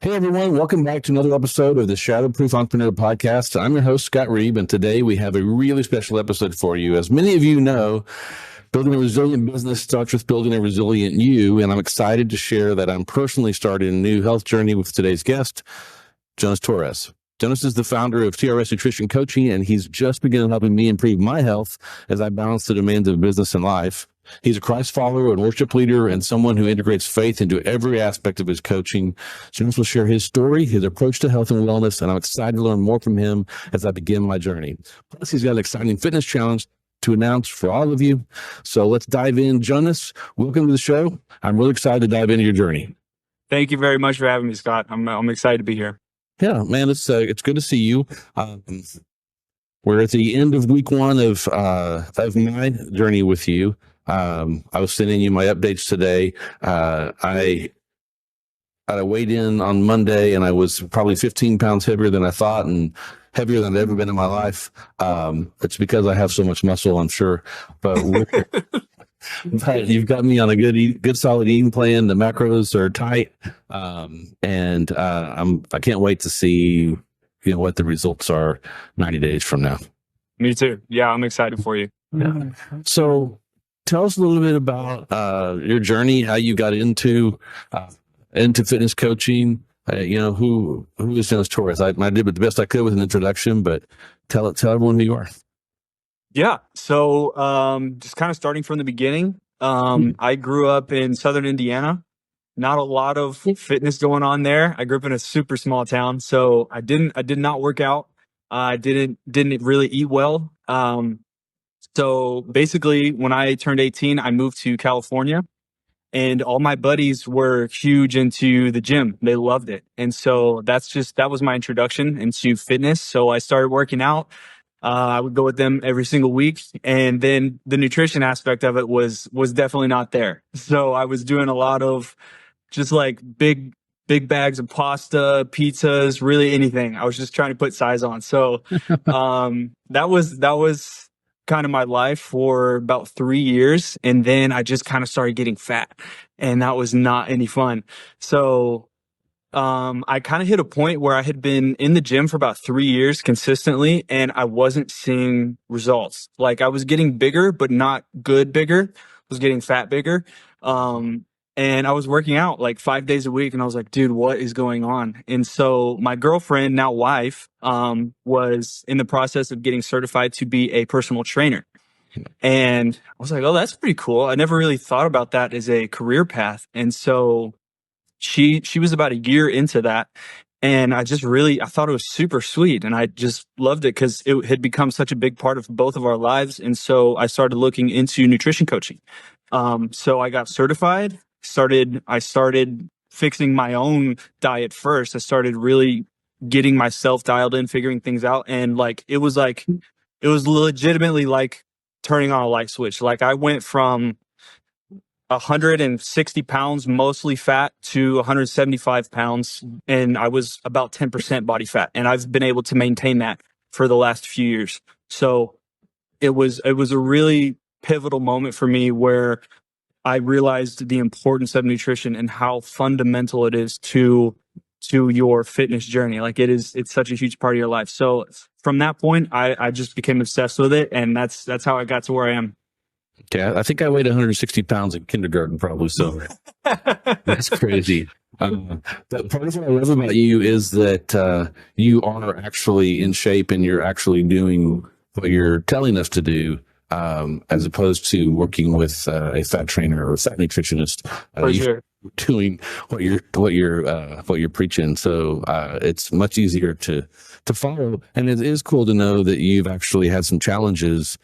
Hey everyone, welcome back to another episode of the Shatterproof Entrepreneur Podcast. I'm your host, Scott Reeb, and today we have a really special episode for you. As many of you know, building a resilient business starts with building a resilient you, and I'm excited to share that I'm personally starting a new health journey with today's guest, Jonas Torres. Jonas is the founder of TRS Nutrition Coaching, and he's just begun helping me improve my health as I balance the demands of business and life. He's a Christ follower and worship leader and someone who integrates faith into every aspect of his coaching. Jonas will share his story, his approach to health and wellness, and I'm excited to learn more from him as I begin my journey. Plus, he's got an exciting fitness challenge to announce for all of you. So let's dive in. Jonas, welcome to the show. I'm really excited to dive into your journey. Thank you very much for having me, Scott. I'm excited to be here. Yeah, man, it's good to see you. We're at the end of week one of my journey with you. I was sending you my updates today. I weighed in on Monday and I was probably 15 pounds heavier than I thought and heavier than I've ever been in my life. It's because I have so much muscle, I'm sure, but you've got me on a good solid eating plan. The macros are tight. I can't wait to see, what the results are 90 days from now. Me too. Yeah, I'm excited for you. Yeah. So tell us a little bit about your journey, how you got into fitness coaching. Who is Jonas Torres? I did the best I could with an introduction, but tell everyone who you are. Yeah. So just kind of starting from the beginning. I grew up in Southern Indiana. Not a lot of fitness going on there. I grew up in a super small town, so I did not work out. I didn't really eat well. So basically, when I turned 18, I moved to California, and all my buddies were huge into the gym. They loved it. And so that was my introduction into fitness. So I started working out. I would go with them every single week. And then the nutrition aspect of it was definitely not there. So I was doing a lot of just like big bags of pasta, pizzas, really anything. I was just trying to put size on. So that was kind of my life for about 3 years. And then I just kind of started getting fat, and that was not any fun. So I kind of hit a point where I had been in the gym for about 3 years consistently, and I wasn't seeing results. Like I was getting bigger, but not good bigger. I was getting fat bigger. And I was working out like 5 days a week, and I was like, dude, what is going on? And so my girlfriend, now wife, was in the process of getting certified to be a personal trainer. And I was like, oh, that's pretty cool. I never really thought about that as a career path. And so she was about a year into that. And I thought it was super sweet. And I just loved it because it had become such a big part of both of our lives. And so I started looking into nutrition coaching. So I got certified. I started fixing my own diet first. I started really getting myself dialed in, figuring things out. And it was legitimately like turning on a light switch. Like I went from 160 pounds, mostly fat, to 175 pounds. And I was about 10% body fat. And I've been able to maintain that for the last few years. So it was a really pivotal moment for me where I realized the importance of nutrition and how fundamental it is to your fitness journey. It's such a huge part of your life. So from that point, I just became obsessed with it. And that's how I got to where I am. Okay. I think I weighed 160 pounds in kindergarten, probably. So that's crazy. The part of what I love about you is that you are actually in shape and you're actually doing what you're telling us to do. As opposed to working with a fat trainer or a fat nutritionist, Sure. Doing what you're preaching. So it's much easier to follow. And it is cool to know that you've actually had some challenges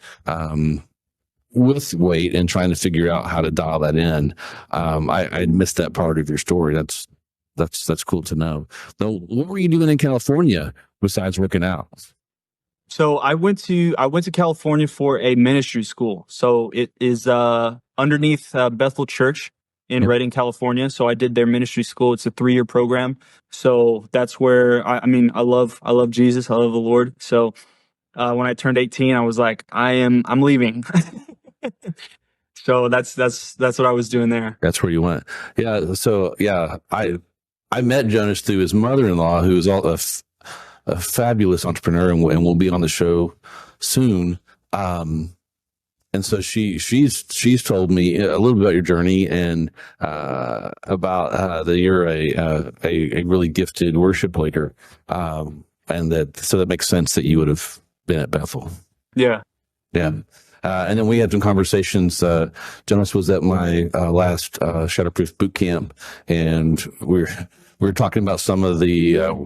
with weight and trying to figure out how to dial that in. I missed that part of your story. That's cool to know. Now, what were you doing in California besides working out? So I went to California for a ministry school. So it is underneath Bethel Church in Redding, California. So I did their ministry school. It's a 3-year program. So that's where I love Jesus. I love the Lord. So when I turned 18, I was like, I'm leaving. So that's what I was doing there. That's where you went. Yeah. So yeah, I met Jonas through his mother-in-law, who is a fabulous entrepreneur, and will be on the show soon. And so she's told me a little bit about your journey and about that you're a really gifted worship leader, and that makes sense that you would have been at Bethel. Yeah. Yeah. And then we had some conversations. Jonas was at my last Shatterproof boot camp, and we were talking about some of the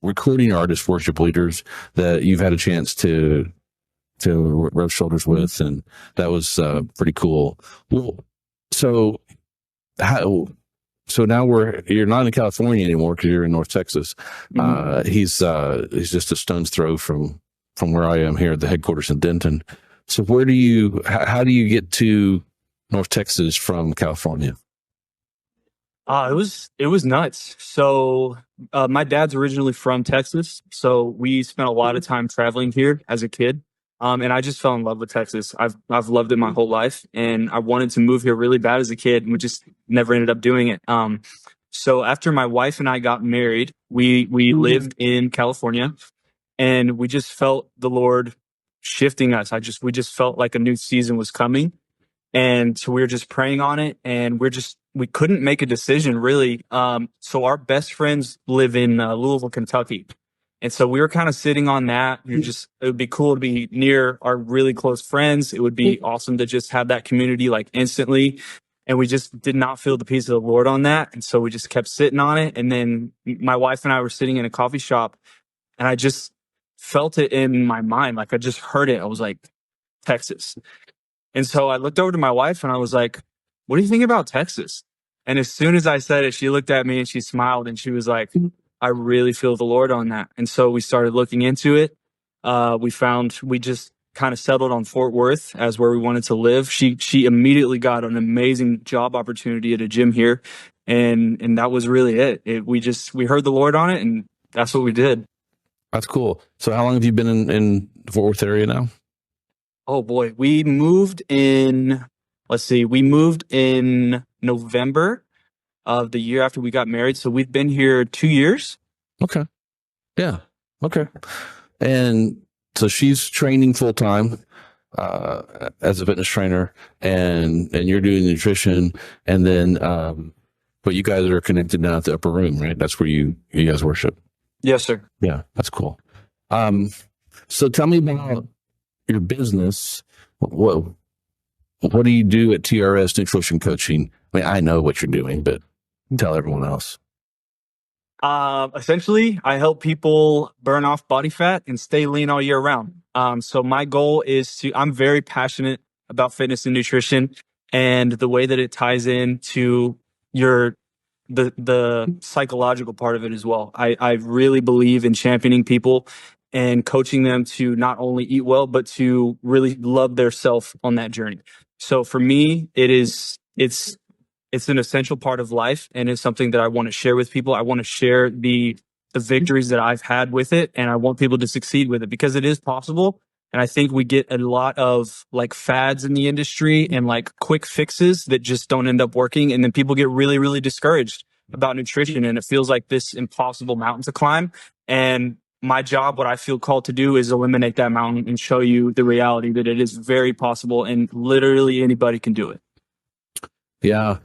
recruiting artist worship leaders that you've had a chance to rub shoulders with, and that was pretty cool. Well, so now you're not in California anymore because you're in North Texas. He's just a stone's throw from where I am here at the headquarters in Denton. So how do you get to North Texas from California? It was nuts. So my dad's originally from Texas, so we spent a lot of time traveling here as a kid. And I just fell in love with Texas. I've loved it my whole life, and I wanted to move here really bad as a kid, and we just never ended up doing it. So after my wife and I got married, we lived in California, and we just felt the Lord shifting us. We just felt like a new season was coming. And so we were just praying on it, and we couldn't make a decision really. So our best friends live in Louisville, Kentucky. And so we were kind of sitting on that. It would be cool to be near our really close friends. It would be awesome to just have that community like instantly. And we just did not feel the peace of the Lord on that. And so we just kept sitting on it. And then my wife and I were sitting in a coffee shop, and I just felt it in my mind. Like I just heard it. I was like, Texas. And so I looked over to my wife and I was like, what do you think about Texas? And as soon as I said it, she looked at me and she smiled and she was like, I really feel the Lord on that. And so we started looking into it. We just kind of settled on Fort Worth as where we wanted to live. She immediately got an amazing job opportunity at a gym here. And that was really it. We heard the Lord on it, and that's what we did. That's cool. So how long have you been in the Fort Worth area now? Oh boy, we moved in November of the year after we got married. So we've been here 2 years. Okay. Yeah. Okay. And so she's training full time as a fitness trainer, and you're doing nutrition, and then but you guys are connected now at the upper room, right? That's where you guys worship. Yes, sir. Yeah, that's cool. So tell me about your business. What do you do at TRS Nutrition Coaching? I mean, I know what you're doing, but tell everyone else. Essentially, I help people burn off body fat and stay lean all year round. So my goal is I'm very passionate about fitness and nutrition, and the way that it ties into the psychological part of it as well. I really believe in championing people and coaching them to not only eat well, but to really love their self on that journey. So for me, it's an essential part of life, and it's something that I want to share with people. I want to share the victories that I've had with it, and I want people to succeed with it because it is possible. And I think we get a lot of like fads in the industry and like quick fixes that just don't end up working. And then people get really, really discouraged about nutrition, and it feels like this impossible mountain to climb. And my job, what I feel called to do, is eliminate that mountain and show you the reality that it is very possible and literally anybody can do it. Yeah.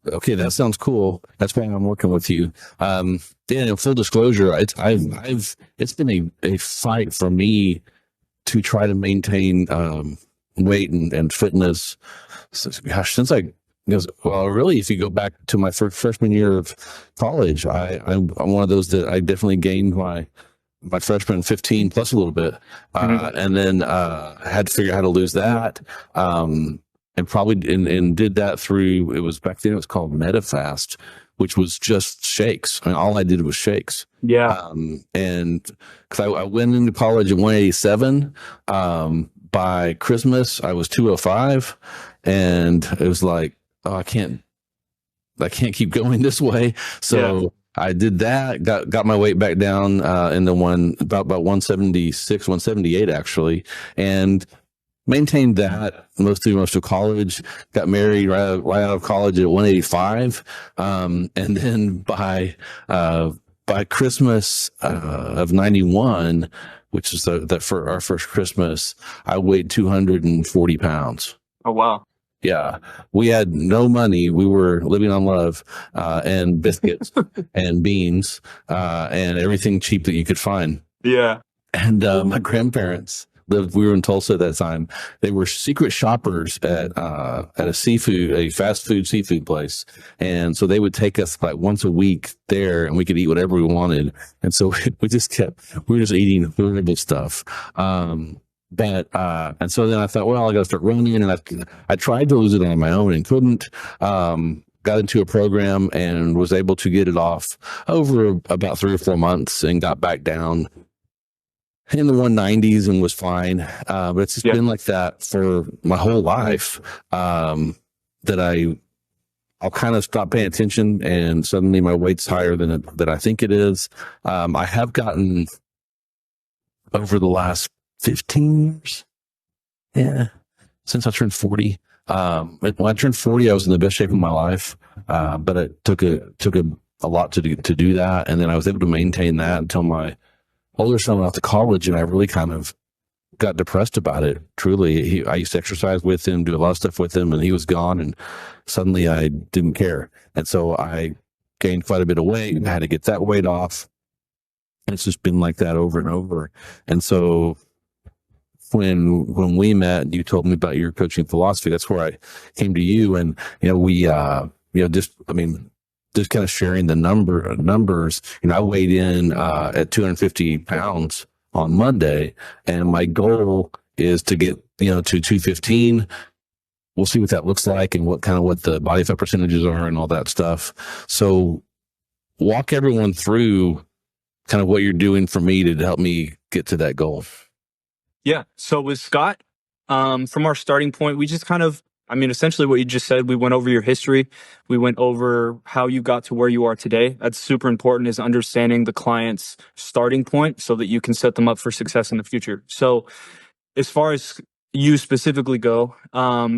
Okay, that sounds cool. That's why I'm working with you. Dan, in full disclosure, it's been a fight for me to try to maintain weight and fitness. Since really, if you go back to my freshman year of college, I'm one of those that I definitely gained my freshman 15 plus a little bit, and then had to figure out how to lose that. And probably and did that through, it was back then it was called MetaFast, which was just shakes. I mean, all I did was shakes. Yeah. And because I went into college at 187, by Christmas I was 205, and it was like, oh, I can't keep going this way. So I did that, got my weight back down in the about 176, 178 actually, and maintained that mostly most of college, got married right out of college at 185. And then by Christmas, of 91, which is that for our first Christmas, I weighed 240 pounds. Oh, wow. Yeah. We had no money. We were living on love, and biscuits and beans, and everything cheap that you could find. Yeah. And my grandparents we were in Tulsa at that time. They were secret shoppers at a fast food seafood place. And so they would take us like once a week there, and we could eat whatever we wanted. And so we were just eating horrible stuff. And so then I thought, well, I got to start running. And I tried to lose it on my own and couldn't. Got into a program and was able to get it off over about 3 or 4 months and got back down in the 190s and was fine. But it's just been like that for my whole life, that I'll kind of stop paying attention and suddenly my weight's higher than I think it is. I have gotten over the last 15 years. Yeah. Since I turned 40. When I turned 40, I was in the best shape of my life. But it took a lot to do that. And then I was able to maintain that until my older son went off to college, and I really kind of got depressed about it. Truly, I used to exercise with him, do a lot of stuff with him, and he was gone, and suddenly I didn't care. And so I gained quite a bit of weight and I had to get that weight off. And it's just been like that over and over. And so when we met, you told me about your coaching philosophy. That's where I came to you, and we just kind of sharing the numbers. I weighed in at 250 pounds on Monday, and my goal is to get to 215. We'll see what that looks like and what the body fat percentages are and all that stuff. So walk everyone through kind of what you're doing for me to help me get to that goal. Yeah. So with Scott, from our starting point, we just essentially what you just said, we went over your history. We went over how you got to where you are today. That's super important, is understanding the client's starting point so that you can set them up for success in the future. So as far as you specifically go,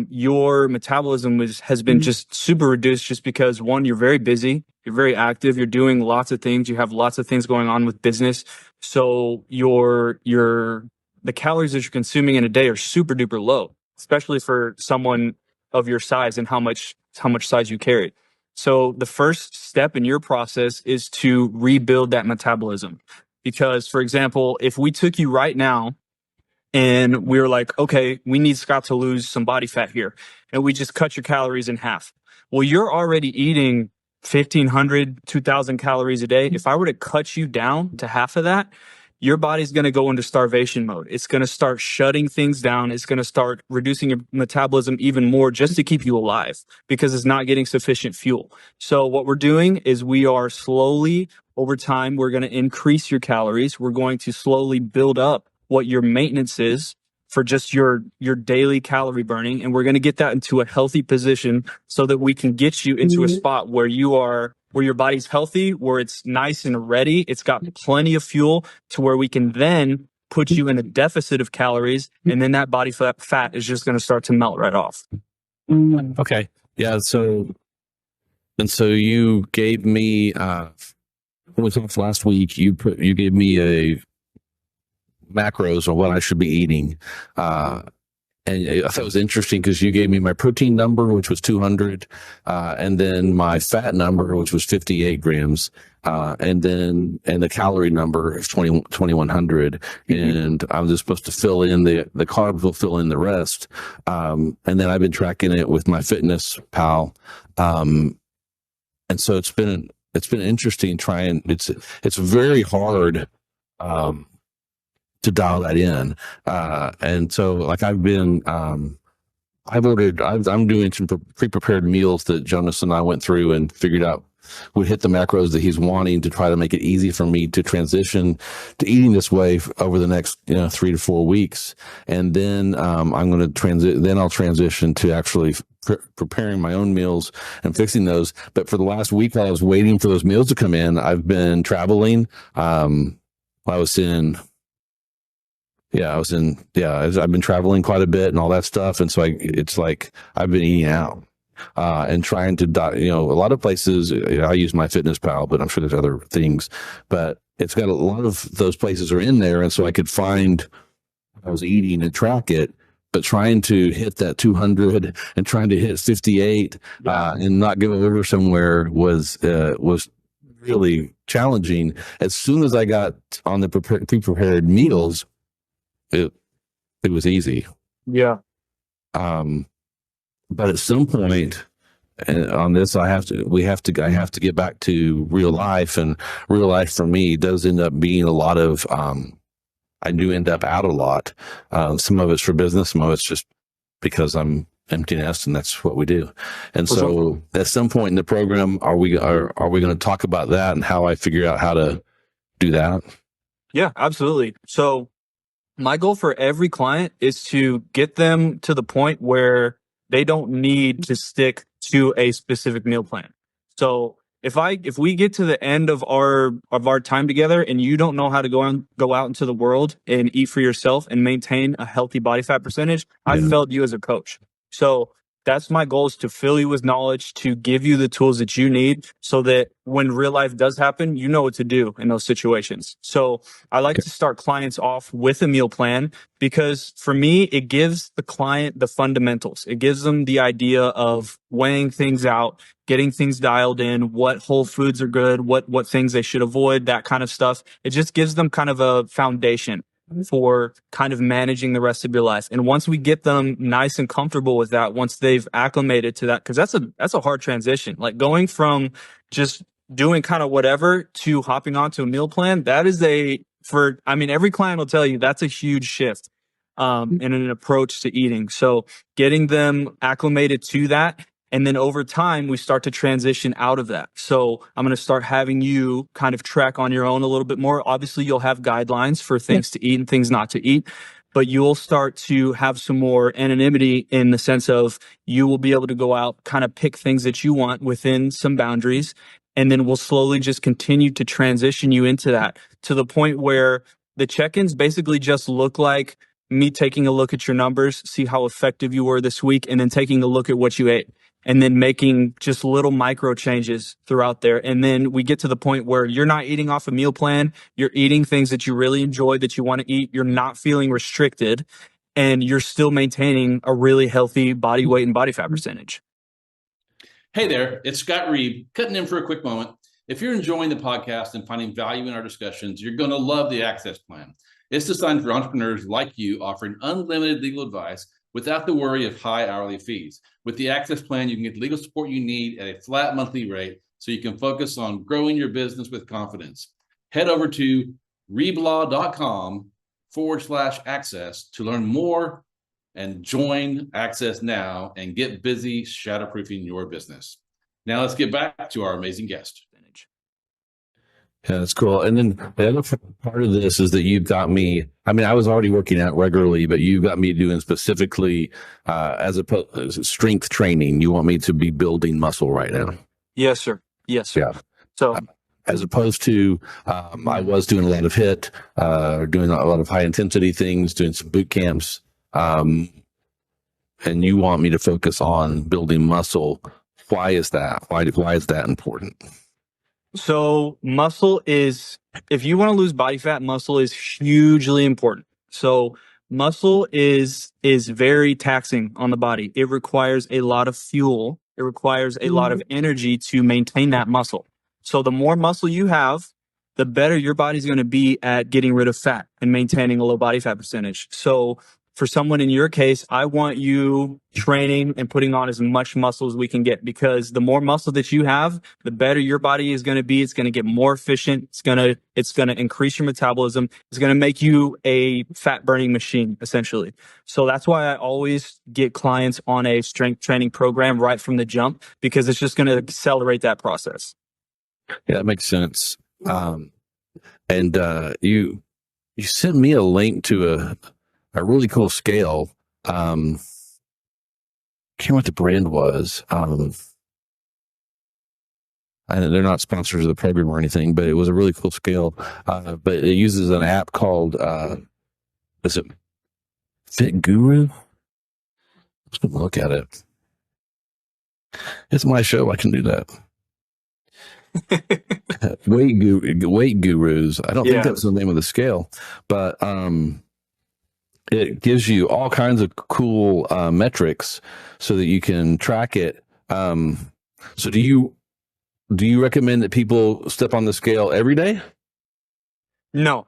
your metabolism has been just super reduced just because, one, you're very busy, you're very active, you're doing lots of things, you have lots of things going on with business. So the calories that you're consuming in a day are super duper low, especially for someone of your size and how much size you carry. So the first step in your process is to rebuild that metabolism. Because, for example, if we took you right now and we were like, okay, we need Scott to lose some body fat here, and we just cut your calories in half. Well, you're already eating 1,500, 2,000 calories a day. If I were to cut you down to half of that, your body's going to go into starvation mode. It's going to start shutting things down. It's going to start reducing your metabolism even more just to keep you alive, because it's not getting sufficient fuel. So what we're doing is we are slowly, over time, we're going to increase your calories. We're going to slowly build up what your maintenance is for just your daily calorie burning. And we're going to get that into a healthy position so that we can get you into a spot where your body's healthy, where it's nice and ready. It's got plenty of fuel to where we can then put you in a deficit of calories. And then that body fat is just going to start to melt right off. Okay. Yeah. So you gave me, last week, you gave me a macros on what I should be eating. And I thought it was interesting because you gave me my protein number, which was 200, and then my fat number, which was 58 grams, and the calorie number is 2,100. And I'm just supposed to fill in the carbs will fill in the rest. And then I've been tracking it with my Fitness Pal. And so it's been interesting trying. It's very hard, to dial that in. And so like I'm doing some pre-prepared meals that Jonas and I went through and figured out would hit the macros that he's wanting to try to make it easy for me to transition to eating this way over the next 3 to 4 weeks. And then I'm going to I'll transition to actually preparing my own meals and fixing those. But for the last week, while I was waiting for those meals to come in, I've been traveling. I was in Yeah, I've been traveling quite a bit and all that stuff. And so it's like I've been eating out, and trying to, a lot of places, I use my Fitness Pal, but I'm sure there's other things, but it's got a lot of those places are in there. And so I could find what I was eating and track it, but trying to hit that 200 and trying to hit 58, and not go over somewhere was really challenging. As soon as I got on the pre-prepared meals, it was easy. Yeah. But at some point on this, I have to get back to real life, and real life for me does end up being a lot of, I do end up out a lot. Some of it's for business, some of it's just because I'm empty nest, and that's what we do. And so at some point in the program, are we going to talk about that and how I figure out how to do that? Yeah, absolutely. So my goal for every client is to get them to the point where they don't need to stick to a specific meal plan. So if we get to the end of our time together and you don't know how to go out into the world and eat for yourself and maintain a healthy body fat percentage, I failed you as a coach. So that's my goal, is to fill you with knowledge, to give you the tools that you need so that when real life does happen, you know what to do in those situations. So I like to start clients off with a meal plan, because for me, it gives the client the fundamentals. It gives them the idea of weighing things out, getting things dialed in, what whole foods are good, what things they should avoid, that kind of stuff. It just gives them kind of a foundation for kind of managing the rest of your life. And once we get them nice and comfortable with that, once they've acclimated to that, because that's a hard transition. Like going from just doing kind of whatever to hopping onto a meal plan, that is every client will tell you that's a huge shift in an approach to eating. So getting them acclimated to that, and then over time, we start to transition out of that. So I'm going to start having you kind of track on your own a little bit more. Obviously, you'll have guidelines for things to eat and things not to eat, but you'll start to have some more anonymity, in the sense of you will be able to go out, kind of pick things that you want within some boundaries. And then we'll slowly just continue to transition you into that, to the point where the check-ins basically just look like me taking a look at your numbers, see how effective you were this week, and then taking a look at what you ate, and then making just little micro changes throughout there. And then we get to the point where you're not eating off a meal plan. You're eating things that you really enjoy, that you want to eat. You're not feeling restricted, and you're still maintaining a really healthy body weight and body fat percentage. Hey there, it's Scott Reed, cutting in for a quick moment. If you're enjoying the podcast and finding value in our discussions, you're going to love the Access Plan. It's designed for entrepreneurs like you, offering unlimited legal advice without the worry of high hourly fees. With the Access Plan, you can get the legal support you need at a flat monthly rate, so you can focus on growing your business with confidence. Head over to reblaw.com/access to learn more and join Access now and get busy shatterproofing your business. Now let's get back to our amazing guest. Yeah, that's cool. And then the other part of this is that you've got me, I mean, I was already working out regularly, but you've got me doing specifically as strength training. You want me to be building muscle right now. Yes, sir. Yes, sir. Yeah. So as opposed to, I was doing a lot of HIIT, doing a lot of high intensity things, doing some boot camps. And you want me to focus on building muscle. Why is that? Why is that important? So muscle is, if you want to lose body fat, muscle is hugely important. So muscle is very taxing on the body. It requires a lot of fuel. It requires a lot of energy to maintain that muscle. So the more muscle you have, the better your body's going to be at getting rid of fat and maintaining a low body fat percentage. So for someone in your case, I want you training and putting on as much muscle as we can get, because the more muscle that you have, the better your body is going to be. It's going to get more efficient. It's going to increase your metabolism. It's going to make you a fat burning machine, essentially. So that's why I always get clients on a strength training program right from the jump, because it's just going to accelerate that process. Yeah, that makes sense. And you sent me a link to a really cool scale. Can't remember what the brand was. And they're not sponsors of the program or anything, but it was a really cool scale. But it uses an app called Is it Fit Guru? Let's look at it. It's my show. I can do that. Weight Gurus. I don't think that's the name of the scale, but it gives you all kinds of cool metrics so that you can track it. So do you recommend that people step on the scale every day? No.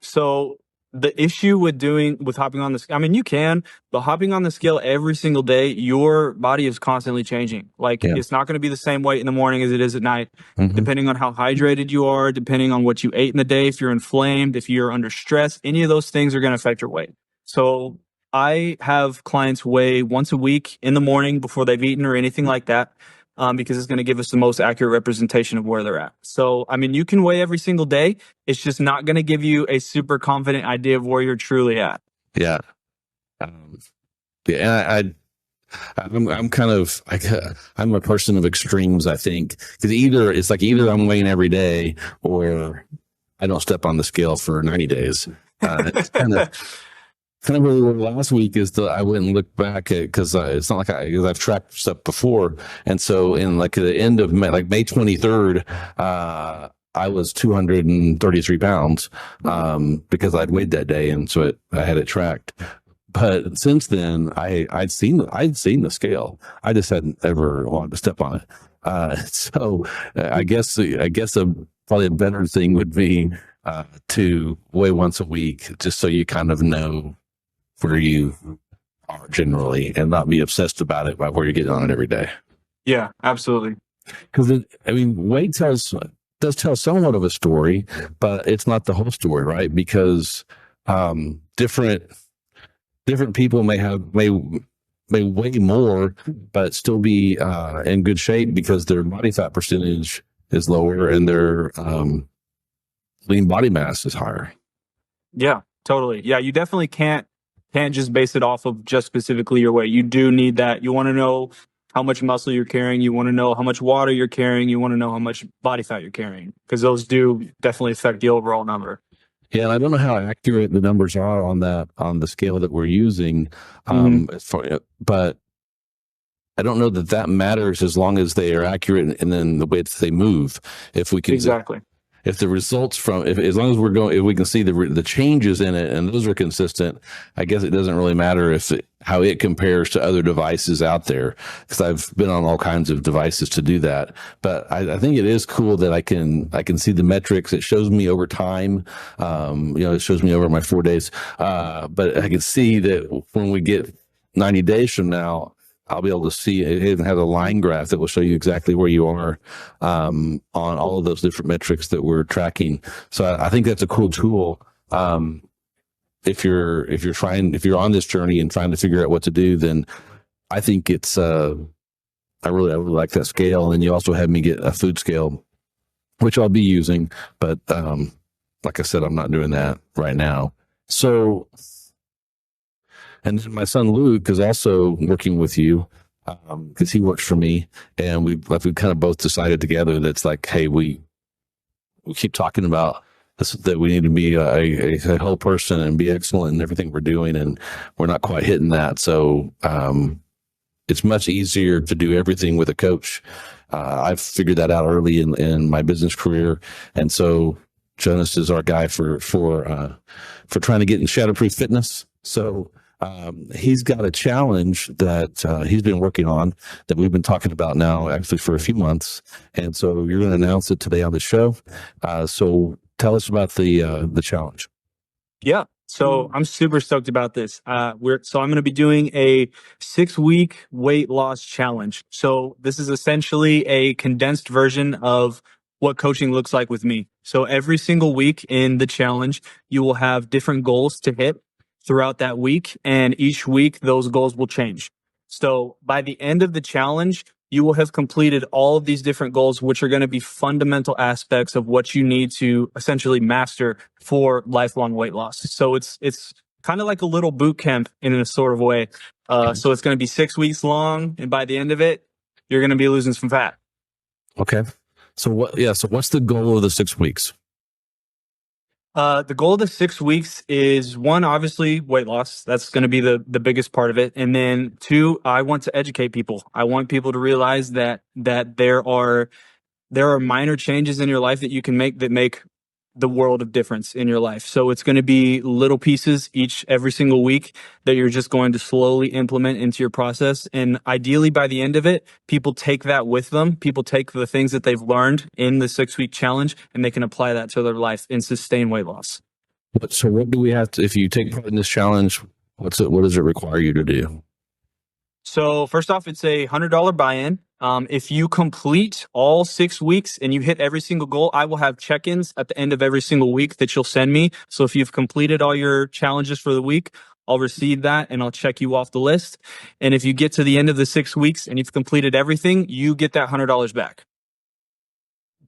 So the issue with hopping on the scale, I mean, you can, but hopping on the scale every single day, your body is constantly changing. Like it's not going to be the same weight in the morning as it is at night, depending on how hydrated you are, depending on what you ate in the day, if you're inflamed, if you're under stress, any of those things are going to affect your weight. So I have clients weigh once a week in the morning before they've eaten or anything like that. Because it's going to give us the most accurate representation of where they're at. So, I mean, you can weigh every single day. It's just not going to give you a super confident idea of where you're truly at. Yeah. I'm kind of, I'm a person of extremes, I think, because either I'm weighing every day or I don't step on the scale for 90 days. It's kind of where we were last week is I went and looked back at, because it's not like because I've tracked stuff before. And so in like the end of May, like May 23rd, I was 233 pounds, because I'd weighed that day. And so I had it tracked. But since then I'd seen the scale. I just hadn't ever wanted to step on it. So I guess probably a better thing would be, to weigh once a week, just so you kind of know where you are generally and not be obsessed about it by where you're getting on it every day. Yeah, absolutely. Because weight does tell somewhat of a story, but it's not the whole story, right? Because different people may weigh more, but still be in good shape because their body fat percentage is lower and their lean body mass is higher. Yeah, totally. Yeah, you definitely can't just base it off of just specifically your weight. You do need that. You want to know how much muscle you're carrying. You want to know how much water you're carrying. You want to know how much body fat you're carrying, because those do definitely affect the overall number. Yeah, and I don't know how accurate the numbers are on the scale that we're using, but I don't know that matters as long as they are accurate and then the way that they move. If we can exactly. If the results as long as if we can see the changes in it and those are consistent, I guess it doesn't really matter how it compares to other devices out there, because I've been on all kinds of devices to do that. But I think it is cool that I can see the metrics. It shows me over time. It shows me over my 4 days. But I can see that when we get 90 days from now, I'll be able to see it even has a line graph that will show you exactly where you are on all of those different metrics that we're tracking. So I think that's a cool tool. If you're on this journey and trying to figure out what to do, then I think it's I really like that scale. And you also had me get a food scale, which I'll be using, but like I said, I'm not doing that right now. So. And then my son Luke is also working with you, because he works for me, and we've kind of both decided together that it's like, hey, we keep talking about this, that we need to be a whole person and be excellent in everything we're doing, and we're not quite hitting that. So it's much easier to do everything with a coach. I've figured that out early in my business career, and so Jonas is our guy for trying to get in Shatterproof fitness. So. He's got a challenge that he's been working on that we've been talking about now actually for a few months. And so you're going to announce it today on the show. So tell us about the challenge. Yeah. So I'm super stoked about this. I'm going to be doing a 6-week weight loss challenge. So this is essentially a condensed version of what coaching looks like with me. So every single week in the challenge, you will have different goals to hit throughout that week, and each week those goals will change. So by the end of the challenge, you will have completed all of these different goals, which are going to be fundamental aspects of what you need to essentially master for lifelong weight loss. So it's kind of like a little boot camp in a sort of way. So it's going to be 6 weeks long, and by the end of it, you're going to be losing some fat. Okay. So what's the goal of the 6 weeks? The goal of the 6 weeks is one, obviously weight loss. That's going to be the biggest part of it. And then two, I want to educate people. I want people to realize that there are minor changes in your life that you can make that make the world of difference in your life. So it's going to be little pieces every single week that you're just going to slowly implement into your process. And ideally by the end of it, people take that with them. People take the things that they've learned in the 6-week challenge and they can apply that to their life and sustain weight loss. So what do we have to, if you take part in this challenge, what does it require you to do? So first off, it's a $100 buy-in. If you complete all 6 weeks and you hit every single goal, I will have check-ins at the end of every single week that you'll send me. So if you've completed all your challenges for the week, I'll receive that and I'll check you off the list. And if you get to the end of the 6 weeks and you've completed everything, you get that $100 back.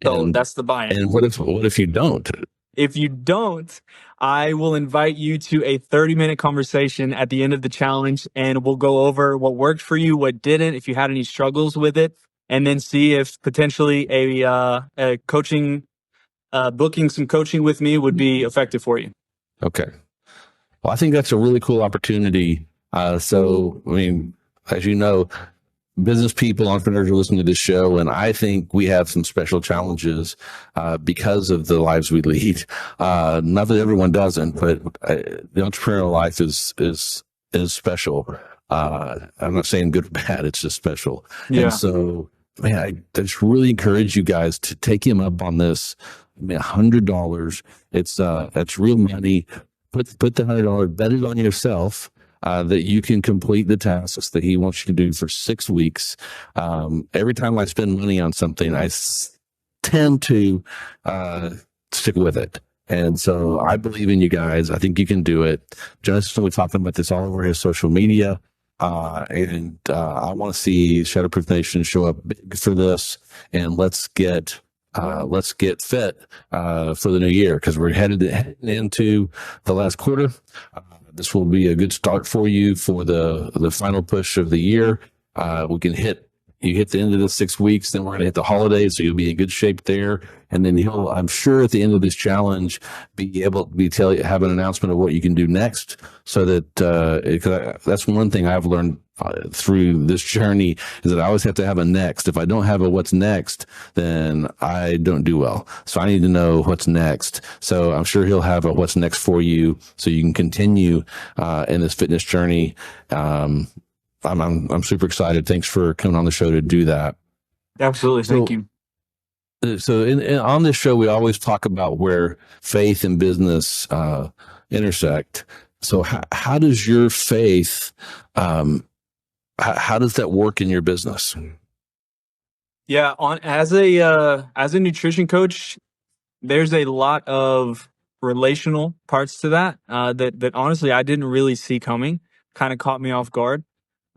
So that's the buy-in. And what if you don't? If you don't, I will invite you to a 30-minute conversation at the end of the challenge, and we'll go over what worked for you, what didn't, if you had any struggles with it, and then see if potentially a coaching, booking some coaching with me would be effective for you. Okay. Well, I think that's a really cool opportunity. So, I mean, as you know, business people, entrepreneurs are listening to this show, and I think we have some special challenges because of the lives we lead. Not that everyone doesn't, but the entrepreneurial life is special. I'm not saying good or bad; it's just special. Yeah. And so, man, I just really encourage you guys to take him up on this. I mean, $100. It's real money. Put the $100. Bet it on yourself. That you can complete the tasks that he wants you to do for 6 weeks. Every time I spend money on something, I tend to stick with it. And so I believe in you guys. I think you can do it. Jonas is talking about this all over his social media. And I want to see Shatterproof Nation show up big for this. And let's get fit for the new year, because we're headed into the last quarter. This will be a good start for you for the final push of the year. You hit the end of the 6 weeks, then we're going to hit the holidays, so you'll be in good shape there. And then I'm sure at the end of this challenge, be able to have an announcement of what you can do next, so that that's one thing I've learned through this journey, is that I always have to have a next. If I don't have a what's next, then I don't do well. So I need to know what's next. So I'm sure he'll have a what's next for you, so you can continue in this fitness journey. I'm super excited. Thanks for coming on the show to do that. Absolutely. Thank you. So on this show, we always talk about where faith and business intersect. So how does your faith, how does that work in your business? Yeah, as a nutrition coach, there's a lot of relational parts to that that honestly I didn't really see coming. Kind of caught me off guard.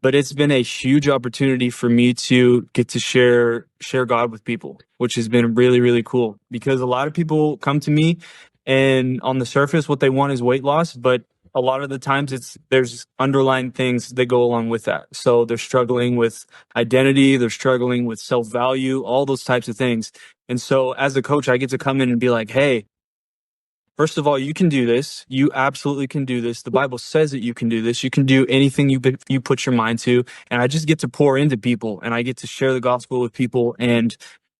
But it's been a huge opportunity for me to get to share God with people, which has been really, really cool, because a lot of people come to me and on the surface, what they want is weight loss. But a lot of the times there's underlying things that go along with that. So they're struggling with identity. They're struggling with self-value, all those types of things. And so as a coach, I get to come in and be like, hey, first of all, you can do this. You absolutely can do this. The Bible says that you can do this. You can do anything you put your mind to. And I just get to pour into people, and I get to share the gospel with people. And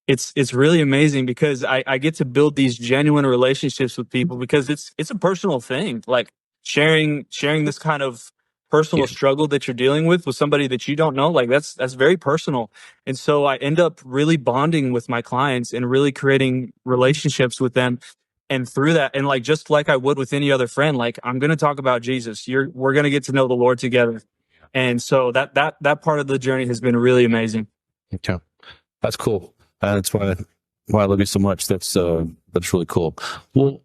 it's really amazing, because I get to build these genuine relationships with people, because it's a personal thing. Like sharing this kind of personal struggle that you're dealing with somebody that you don't know, like that's very personal. And so I end up really bonding with my clients and really creating relationships with them. And through that, and like just like I would with any other friend, like I'm going to talk about Jesus. We're going to get to know the Lord together. And so that part of the journey has been really amazing. Okay, that's cool. That's why I love you so much. That's really cool. Well,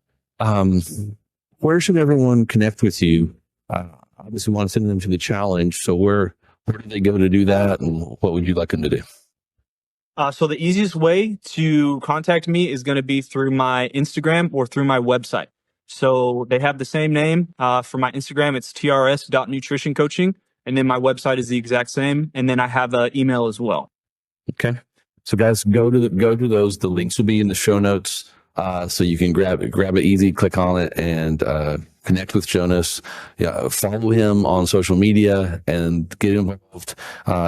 where should everyone connect with you? Obviously, we want to send them to the challenge. So where do they go to do that, and what would you like them to do? So the easiest way to contact me is going to be through my Instagram or through my website. So they have the same name. For my Instagram, it's TRS Coaching. And then my website is the exact same. And then I have an email as well. Okay. So guys, go to those. The links will be in the show notes. So you can grab it easy, click on it, and connect with Jonas. Yeah, follow him on social media and get involved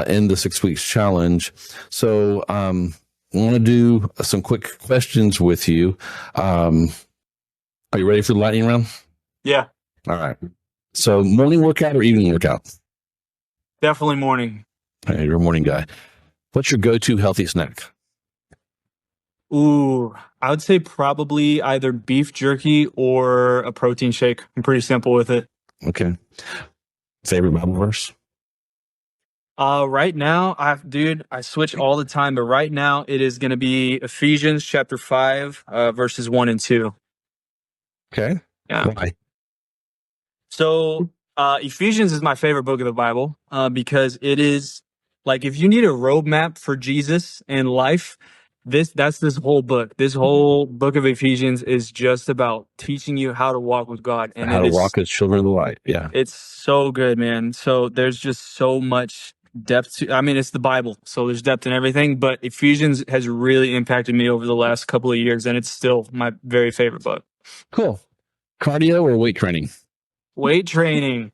in the 6 weeks challenge. So I want to do some quick questions with you. Are you ready for the lightning round? Yeah, All right. So morning workout or evening workout? definitely morning. Hey, you're a morning guy. What's your go-to healthy snack? Ooh, I would say probably either beef jerky or a protein shake. I'm pretty simple with it. Okay. Favorite Bible verse? Right now, I switch all the time, but right now it is going to be Ephesians chapter 5, verses 1 and 2. Okay. Yeah. Why? So, Ephesians is my favorite book of the Bible, because it is like, if you need a roadmap for Jesus and life, that's this whole book. This whole book of Ephesians is just about teaching you how to walk with God. And How to walk as children of the light. Yeah. it's so good, man. So there's just so much depth to, I mean, it's the Bible, so there's depth in everything, but Ephesians has really impacted me over the last couple of years, and it's still my very favorite book. Cool. Cardio or weight training? Weight training.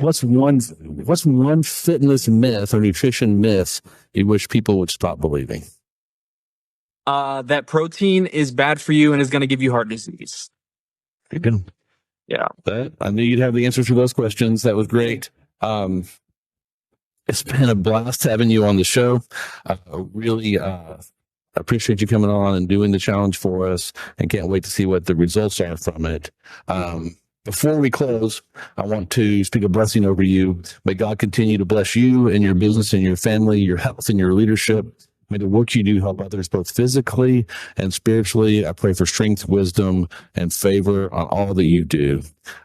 What's one fitness myth or nutrition myth you wish people would stop believing? That protein is bad for you and is going to give you heart disease. You're good. Yeah. I knew you'd have the answers to those questions. That was great. It's been a blast having you on the show. I really appreciate you coming on and doing the challenge for us, and can't wait to see what the results are from it. Before we close, I want to speak a blessing over you. May God continue to bless you and your business and your family, your health and your leadership. May the work you do help others both physically and spiritually. I pray for strength, wisdom, and favor on all that you do.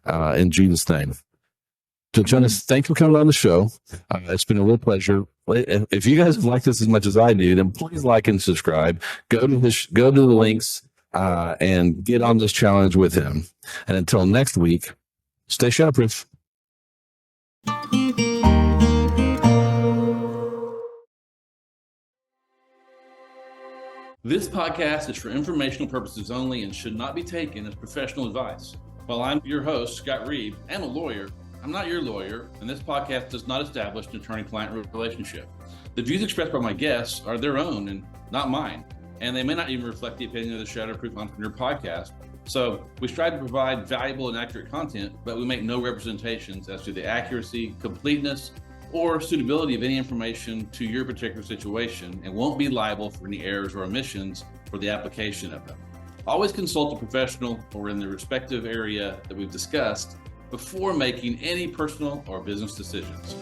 In Jesus' name. So, Jonas, thanks for coming on the show. It's been a real pleasure. If you guys have liked this as much as I do, then please like and subscribe. Go to the links and get on this challenge with him. And until next week, stay Shatterproof. This podcast is for informational purposes only and should not be taken as professional advice. While I'm your host, Scott Reed, and a lawyer, I'm not your lawyer, and this podcast does not establish an attorney-client relationship. The views expressed by my guests are their own and not mine, and they may not even reflect the opinion of the Shatterproof Entrepreneur podcast. So we strive to provide valuable and accurate content, but we make no representations as to the accuracy, completeness, or suitability of any information to your particular situation, and won't be liable for any errors or omissions for the application of them. Always consult a professional or in the respective area that we've discussed before making any personal or business decisions.